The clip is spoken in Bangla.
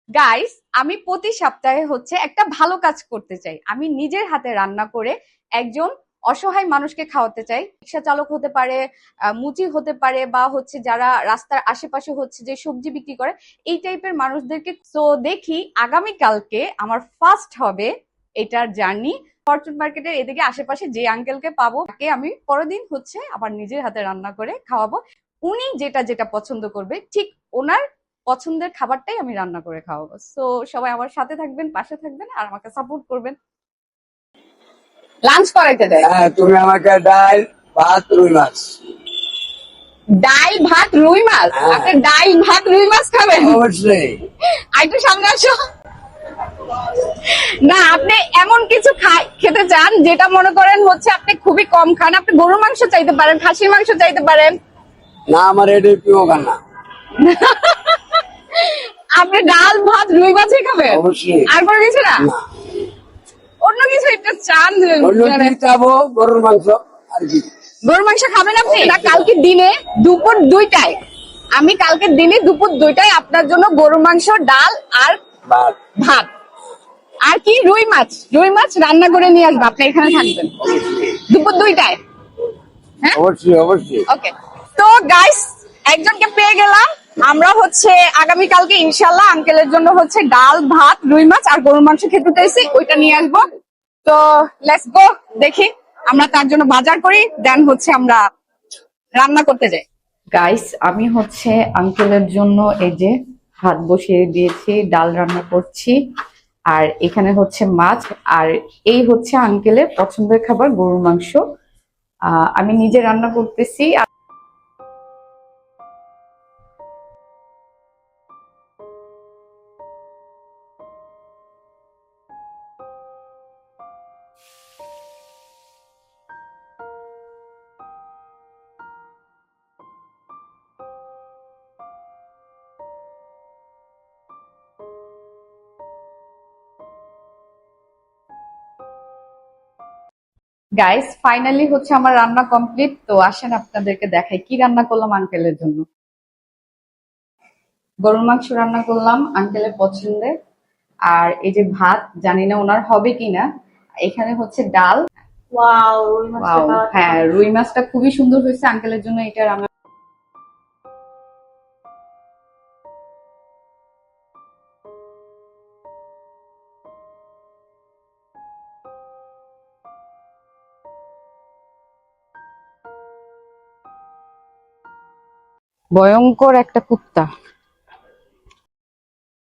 গাইস, আমি প্রতি সপ্তাহে হচ্ছে একটা ভালো কাজ করতে চাই। আমি নিজের হাতে রান্না করে একজন অসহায় মানুষকে খাওয়াতে চাই। রিক্সা চালক হতে পারে, মুচি হতে পারে, বা হচ্ছে যারা রাস্তার আশেপাশে হচ্ছে যে সবজি বিক্রি করে, এই টাইপের মানুষদেরকে। তো দেখি আগামীকালকে আমার ফার্স্ট হবে এটার জার্নি। ফরচুন মার্কেটের এদিকে আশেপাশে যে আঙ্কেলকে পাবো তাকে আমি পরের দিন হচ্ছে আবার নিজের হাতে রান্না করে খাওয়াবো। উনি যেটা যেটা পছন্দ করবে ঠিক ওনার পছন্দের খাবারটাই আমি রান্না করে খাওয়াবো। সো সবাই আমার সাথে থাকবেন, পাশে থাকবেন, আর আমাকে সাপোর্ট করবেন। লাঞ্চ করাইতে দেয়। হ্যাঁ, তুমি আমাকে ডাল ভাত রুই মাছ। ডাল ভাত রুই মাছ? হ্যাঁ। আপনি ডাল ভাত রুই মাছ খাবেন? অবশ্যই। আর একটু সামনে আসো। না, আপনি এমন কিছু খেতে চান যেটা মনে করেন হচ্ছে আপনি খুবই কম খান। আপনি গরুর মাংস চাইতে পারেন, খাসির মাংস চাইতে পারেন। না, আমার এটাই প্রিয় খানা। আপনি ডাল ভাত রুই মাছই খাবেন? অবশ্যই। আর কোনো কিছু না? না, অন্য কিছু একটা চান? অন্য কি চাবো? গরুর মাংস আর কি। গরুর মাংস খাবেন আপনি? না, কালকে দিনে দুপুর 2টায়, আমি কালকে দিনে দুপুর 2টায় আপনার জন্য গরুর মাংস, ডাল আর ভাত। ভাত আর কি রুই মাছ, রুই মাছ রান্না করে নিয়ে আসবো। আপনি এখানে থাকবেন দুপুর 2টায়। হ্যাঁ, অবশ্যই অবশ্যই। ওকে। তো গাইস, একজনকে পেয়ে গেলাম। আমরা হচ্ছে আগামীকালকে ইনশাল্লাহ আঙ্কেলের জন্য হচ্ছে ডাল ভাত রুই মাছ আর গরুর মাংস খেতে চাইছি, ওইটা নিয়ে আসবো। তো লেটস গো, দেখি আমরা তার জন্য বাজার করি, দেন হচ্ছে আমরা রান্না করতে যাই। গাইস, আমি হচ্ছে আঙ্কেলের জন্য এই যে ভাত বসিয়ে দিয়েছি, ডাল রান্না করছি, আর এখানে হচ্ছে মাছ, আর এই হচ্ছে আঙ্কেলের পছন্দের খাবার গরুর মাংস। আমি নিজে রান্না করতেছি। গাইস, ফাইনালি হচ্ছে আমার রান্না কমপ্লিট। তো আসেন আপনাদেরকে দেখাই কি রান্না করলাম আঙ্কেলের জন্য। গরুর মাংস রান্না করলাম আঙ্কেলের পছন্দের, আর এই যে ভাত, জানি না ওনার হবে কিনা। এখানে হচ্ছে ডাল। ওয়াও, ওয়াও, হ্যাঁ, রুই মাছটা খুবই সুন্দর হয়েছে আঙ্কেলের জন্য এটা রান্না। ভয়ঙ্কর একটা কুত্তা।